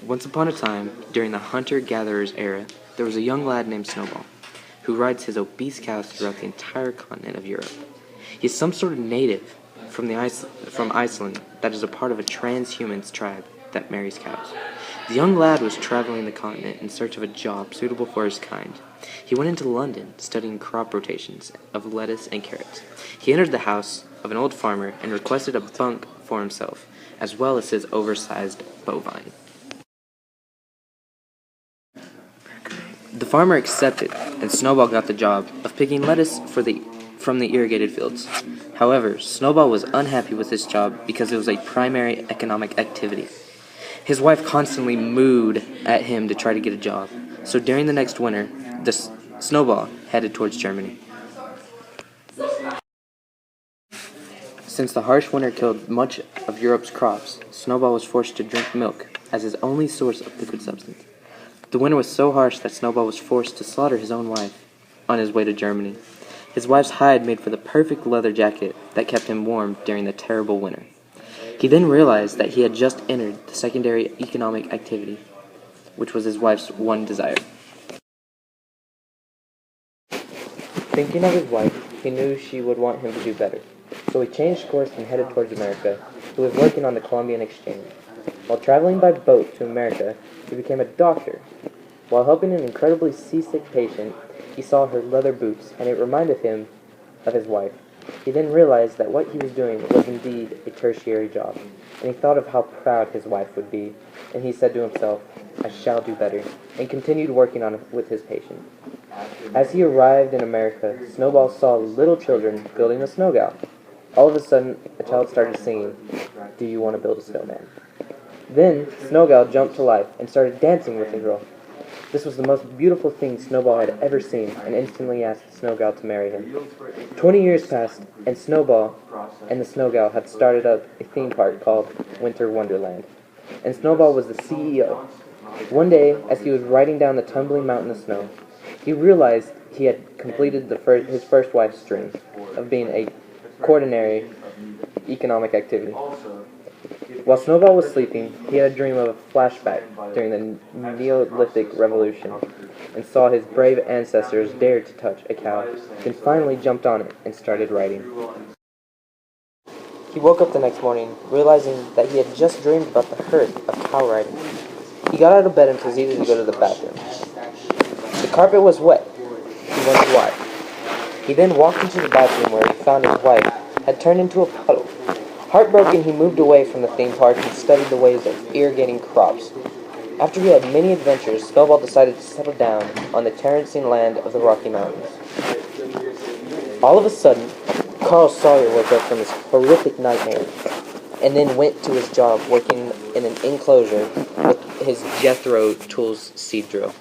Once upon a time, during the hunter-gatherer's era, there was a young lad named Snowball, who rides his obese cows throughout the entire continent of Europe. He is some sort of native from Iceland that is a part of a transhumans tribe that marries cows. The young lad was traveling the continent in search of a job suitable for his kind. He went into London, studying crop rotations of lettuce and carrots. He entered the house of an old farmer and requested a bunk for himself, as well as his oversized bovine. The farmer accepted, and Snowball got the job of picking lettuce from the irrigated fields. However, Snowball was unhappy with his job because it was a primary economic activity. His wife constantly mooed at him to try to get a job, so during the next winter, Snowball headed towards Germany. Since the harsh winter killed much of Europe's crops, Snowball was forced to drink milk as his only source of liquid substance. The winter was so harsh that Snowball was forced to slaughter his own wife on his way to Germany. His wife's hide made for the perfect leather jacket that kept him warm during the terrible winter. He then realized that he had just entered the secondary economic activity, which was his wife's one desire. Thinking of his wife, he knew she would want him to do better, so he changed course and headed towards America. He was working on the Columbian Exchange. While traveling by boat to America, he became a doctor. While helping an incredibly seasick patient, he saw her leather boots, and it reminded him of his wife. He then realized that what he was doing was indeed a tertiary job, and he thought of how proud his wife would be, and he said to himself, "I shall do better," and continued working on it with his patient. As he arrived in America, Snowball saw little children building a snowball. All of a sudden, a child started singing, "Do you want to build a snowman?" Then, Snowball jumped to life and started dancing with the girl. This was the most beautiful thing Snowball had ever seen, and instantly asked Snowball to marry him. 20 years passed, and Snowball and the Snowball had started up a theme park called Winter Wonderland, and Snowball was the CEO. One day, as he was riding down the tumbling mountain of snow, he realized he had completed his first wife's dream of being a coordinary economic activity. While Snowball was sleeping, he had a dream of a flashback during the Neolithic Revolution and saw his brave ancestors dare to touch a cow, then finally jumped on it and started riding. He woke up the next morning, realizing that he had just dreamed about the hurt of cow riding. He got out of bed and proceeded to go to the bathroom. The carpet was wet. He wondered why. He then walked into the bathroom where he found his wife had turned into a puddle. Heartbroken, he moved away from the theme park and studied the ways of irrigating crops. After he had many adventures, Snowball decided to settle down on the terracing land of the Rocky Mountains. All of a sudden, Carl Sawyer woke up from his horrific nightmare and then went to his job working in an enclosure with his Jethro Tools seed drill.